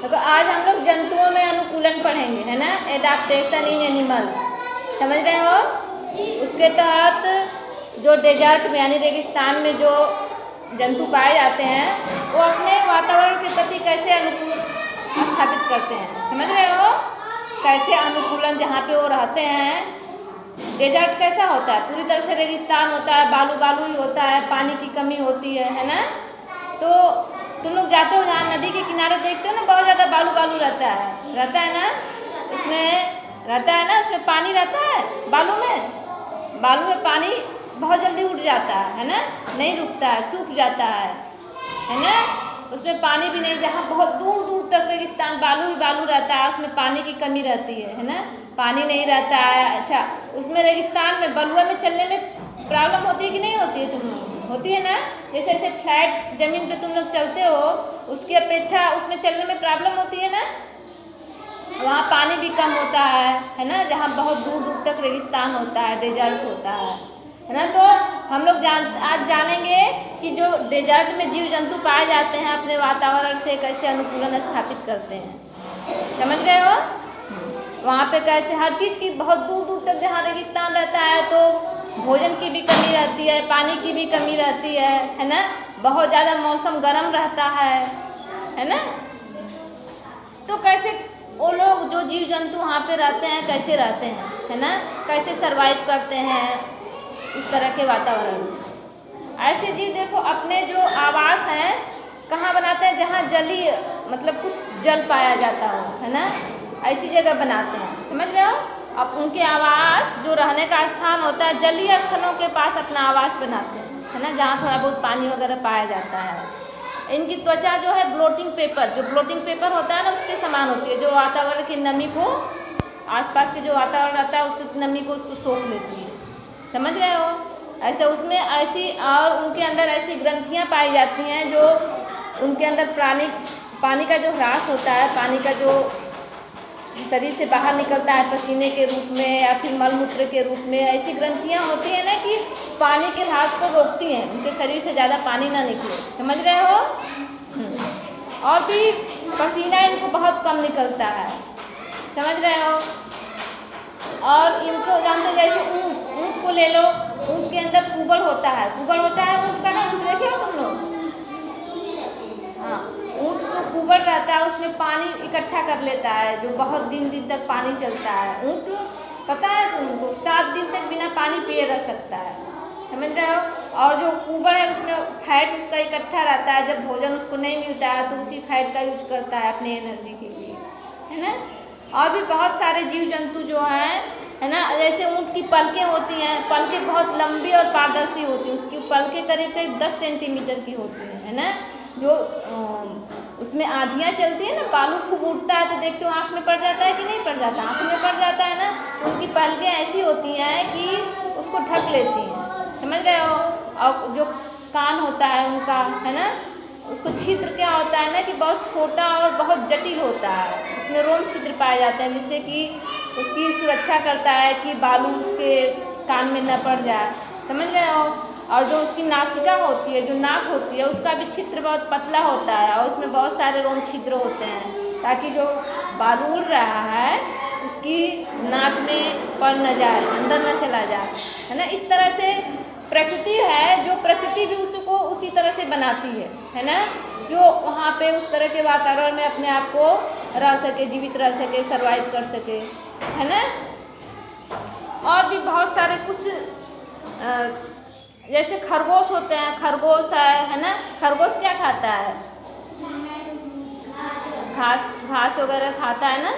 तो आज हम लोग जंतुओं में अनुकूलन पढ़ेंगे, है ना, एडाप्टेशन इन एनिमल्स, समझ रहे हो। उसके तहत जो डेजर्ट में यानी रेगिस्तान में जो जंतु पाए जाते हैं वो अपने वातावरण के प्रति कैसे अनुकूल स्थापित करते हैं, समझ रहे हो। कैसे अनुकूलन, जहाँ पे वो रहते हैं, डेजर्ट कैसा होता है, पूरी तरह से रेगिस्तान होता है, बालू बालू ही होता है, पानी की कमी होती है ना। तो तुम लोग जाते हो जहाँ नदी के किनारे देखते हो ना, बहुत ज़्यादा बालू बालू रहता है ना, उसमें रहता है ना, उसमें पानी रहता है, बालू में पानी बहुत जल्दी उठ जाता है ना, नहीं रुकता है, सूख जाता है ना। उसमें पानी भी नहीं, जहाँ बहुत दूर दूर तक रेगिस्तान बालू ही बालू रहता है, उसमें पानी की कमी रहती है ना, पानी नहीं रहता है। अच्छा, उसमें रेगिस्तान में बलुआ में चलने में प्रॉब्लम होती है कि नहीं होती है, तुम लोग होती है ना। जैसे ऐसे फ्लैट ज़मीन पे तुम लोग चलते हो, उसकी अपेक्षा उसमें चलने में प्रॉब्लम होती है ना, वहाँ पानी भी कम होता है ना, जहाँ बहुत दूर दूर तक रेगिस्तान होता है, डेजर्ट होता है ना। तो हम लोग आज जानेंगे कि जो डेजर्ट में जीव जंतु पाए जाते हैं अपने वातावरण से कैसे अनुकूलन स्थापित करते हैं, समझ रहे हो। वहाँ पे कैसे हर चीज़ की, बहुत दूर दूर तक जहाँ रेगिस्तान रहता है तो भोजन की भी कमी रहती है, पानी की भी कमी रहती है ना। बहुत ज़्यादा मौसम गर्म रहता है ना। तो कैसे वो लोग जो जीव जंतु वहाँ पे रहते हैं कैसे रहते हैं, है ना, कैसे सरवाइव करते हैं इस तरह के वातावरण में। ऐसे जीव देखो अपने जो आवास हैं कहाँ बनाते हैं, जहाँ जलीय मतलब कुछ जल पाया जाता हो, है ना, ऐसी जगह बनाते हैं, समझ रहे हो। अब उनके आवास जो रहने का स्थान होता है, जलीय स्थलों के पास अपना आवास बनाते हैं, है ना, जहाँ थोड़ा बहुत पानी वगैरह पाया जाता है। इनकी त्वचा जो है ब्लोटिंग पेपर होता है ना, उसके समान होती है, जो वातावरण की नमी को, आसपास के जो वातावरण रहता है उस नमी को उसको सोख लेती है, समझ रहे हो। ऐसे उसमें ऐसी और उनके अंदर ऐसी ग्रंथियाँ पाई जाती हैं जो उनके अंदर पानी का जो ह्रास होता है, पानी का जो शरीर से बाहर निकलता है पसीने के रूप में या फिर मलमूत्र के रूप में, ऐसी ग्रंथियाँ होती हैं ना कि पानी के ह्रास को रोकती हैं, उनके शरीर से ज़्यादा पानी ना निकले, समझ रहे हो। और भी पसीना इनको बहुत कम निकलता है, समझ रहे हो। और इनको जानते, जैसे ऊँट को ले लो, ऊँट के अंदर कुबड़ होता है ऊँट का नाम देखे हो तुम लोग। हाँ, ऊँट तो कुबड़ रहता है, उसमें पानी इकट्ठा कर लेता है, जो बहुत दिन तक पानी चलता है। ऊँट पता है तुमको 7 दिन तक बिना पानी पिए रह सकता है, समझ रहे हो। और जो कुबड़ है उसमें फैट उसका इकट्ठा रहता है, जब भोजन उसको नहीं मिलता है तो उसी फैट का यूज करता है अपने एनर्जी के लिए, है ना। और भी बहुत सारे जीव जंतु जो हैं, है ना, जैसे ऊँट की पलकें होती हैं, पलकें बहुत लंबी और पारदर्शी होती हैं, उसकी पलकें करीब 10 सेंटीमीटर की होती हैं, है ना। जो उसमें आंधियाँ चलती है ना, बालू खूब उठता है तो देखते हो आँख में पड़ जाता है कि नहीं पड़ जाता, आँख में पड़ जाता है ना। तो उनकी पलकें ऐसी होती हैं कि उसको ढक लेती हैं, समझ रहे हो। और जो कान होता है उनका, है ना, उसको छिद्र क्या होता है ना कि बहुत छोटा और बहुत जटिल होता है, उसमें रोम छिद्र पाए जाते हैं, जिससे कि उसकी सुरक्षा करता है कि बालू उसके कान में न पड़ जाए, समझ रहे हो। और जो उसकी नासिका होती है, जो नाक होती है, उसका भी छिद्र बहुत पतला होता है और उसमें बहुत सारे रोम छिद्र होते हैं, ताकि जो बालू उड़ रहा है उसकी नाक में पड़ न जाए, अंदर न चला जाए, है ना। इस तरह से प्रकृति है, जो प्रकृति भी उसको उसी तरह से बनाती है ना, जो वहाँ पे उस तरह के वातावरण में अपने आप को रह सके, जीवित रह सके, सर्वाइव कर सके, है ना। और भी बहुत सारे कुछ जैसे खरगोश होते हैं, खरगोश है ना, खरगोश क्या खाता है, घास वगैरह खाता है ना।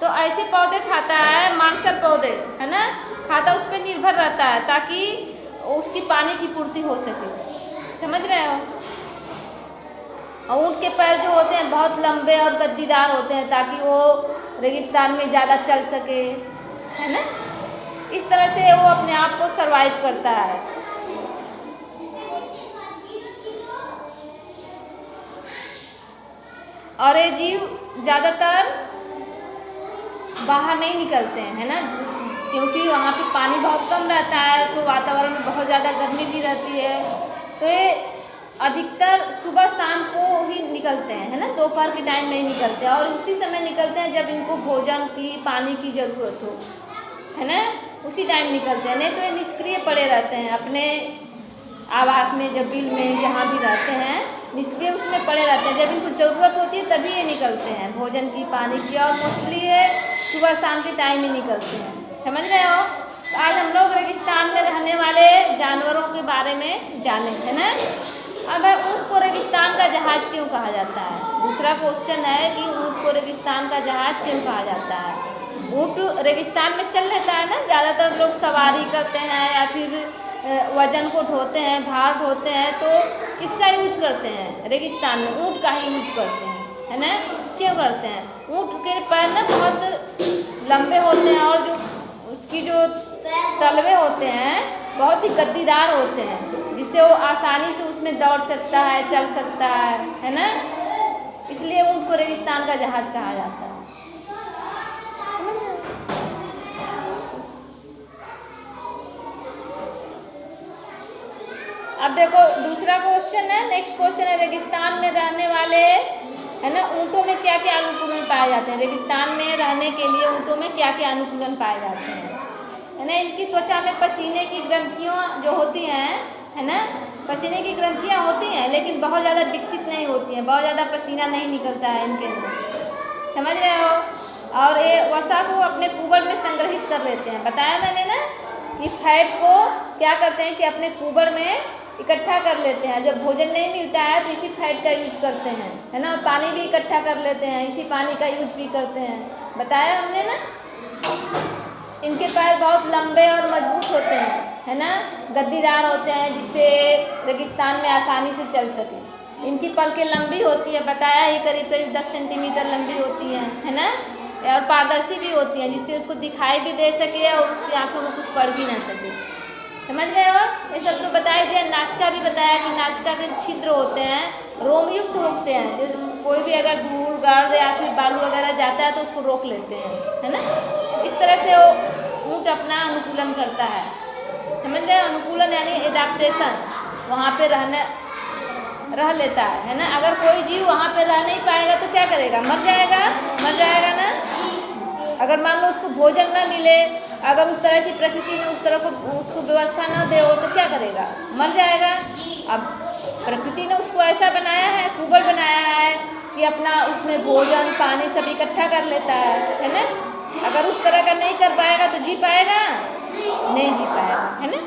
तो ऐसे पौधे खाता है, मांसल पौधे, है ना, खाता, उस पर निर्भर रहता है ताकि उसकी पानी की पूर्ति हो सके, समझ रहे हो। और ऊँट के पैर जो होते हैं बहुत लंबे और गद्दीदार होते हैं ताकि वो रेगिस्तान में ज़्यादा चल सके, है ना। इस तरह से वो अपने आप को सर्वाइव करता है। और ये जीव ज़्यादातर बाहर नहीं निकलते हैं, है ना, क्योंकि वहाँ पे पानी बहुत कम रहता है, तो वातावरण में बहुत ज़्यादा गर्मी भी रहती है। तो ये अधिकतर सुबह शाम को ही निकलते हैं, है ना, दोपहर के टाइम नहीं निकलते हैं, और उसी समय निकलते हैं जब इनको भोजन की पानी की ज़रूरत हो, है ना, उसी टाइम निकलते हैं। नहीं तो ये निष्क्रिय पड़े रहते हैं अपने आवास में, जब बिल में, जहाँ भी रहते हैं निष्क्रिय उसमें पड़े रहते हैं। जब इनको ज़रूरत होती है तभी ये निकलते हैं भोजन की, पानी की, और मोस्टली ये सुबह शाम के टाइम ही निकलते हैं। समझ रहे हो? तो आज हम लोग रेगिस्तान में रहने वाले जानवरों के बारे में जाने, है ना। अब ऊँट को रेगिस्तान का जहाज क्यों कहा जाता है? दूसरा क्वेश्चन है कि ऊँट को रेगिस्तान का जहाज क्यों कहा जाता है? ऊँट रेगिस्तान में चल लेता है ना, ज़्यादातर लोग सवारी करते हैं या फिर वजन को ढोते हैं, भार ढोते हैं, तो इसका यूज करते हैं रेगिस्तान में, ऊँट का ही यूज करते हैं, है ना। क्यों करते हैं? ऊँट के पैर ना बहुत लंबे होते हैं और जो उसकी जो तलवे होते हैं बहुत ही गद्दीदार होते हैं, जिससे वो आसानी से उसमें दौड़ सकता है, चल सकता है ना। इसलिए ऊँट को रेगिस्तान का जहाज कहा जाता है। अब देखो दूसरा क्वेश्चन है, नेक्स्ट क्वेश्चन है, रेगिस्तान में रहने वाले, है ना, ऊँटों में क्या क्या अनुकूलन पाए जाते हैं? रेगिस्तान में रहने के लिए ऊँटों में क्या क्या अनुकूलन पाए जाते हैं, है ना। इनकी त्वचा में पसीने की ग्रंथियाँ जो होती हैं, है ना, पसीने की ग्रंथियाँ होती हैं, लेकिन बहुत ज़्यादा विकसित नहीं होती हैं, बहुत ज़्यादा पसीना नहीं निकलता है इनके अंदर, समझ रहे हो। और ये वसा को अपने कुबड़ में संग्रहित कर लेते हैं। बताया मैंने ना कि फैट को क्या करते हैं कि अपने कुबड़ में इकट्ठा कर लेते हैं। जब भोजन नहीं मिलता है तो इसी फैट का यूज करते हैं, है ना। पानी भी इकट्ठा कर लेते हैं, इसी पानी का यूज भी करते हैं, बताया हमने ना। इनके पैर बहुत लंबे और मजबूत होते हैं, है ना, गद्दीदार होते हैं, जिससे रेगिस्तान में आसानी से चल सके। इनकी पलकें लंबी होती है, बताया ये करीब करीब 10 सेंटीमीटर लंबी होती हैं, है ना, और पारदर्शी भी होती हैं, जिससे उसको दिखाई भी दे सके और उसकी आंखों में कुछ पड़ भी ना सके। समझ रहे हो? ये सब तो बताया दिया। नासिका भी बताया कि नासिका के छिद्र होते हैं, रोमयुक्त होते हैं, जो कोई भी अगर धूल गर्द या फिर बालू वगैरह जाता है तो उसको रोक लेते हैं, है ना। इस तरह से वो ऊँट अपना अनुकूलन करता है। समझ रहे हो? अनुकूलन यानी एडाप्टेशन, वहाँ पे रह लेता है ना। अगर कोई जीव वहाँ पे रह नहीं पाएगा तो क्या करेगा? मर जाएगा ना। अगर मान लो उसको भोजन ना मिले, अगर उस तरह की प्रकृति में उस तरह को उसको व्यवस्था ना दे हो तो क्या करेगा? मर जाएगा। अब प्रकृति ने उसको ऐसा बनाया है, कुबड़ बनाया है कि अपना उसमें भोजन पानी सब इकट्ठा कर लेता है ना। अगर उस तरह का नहीं कर पाएगा तो जी पाएगा? नहीं जी पाएगा, है ना।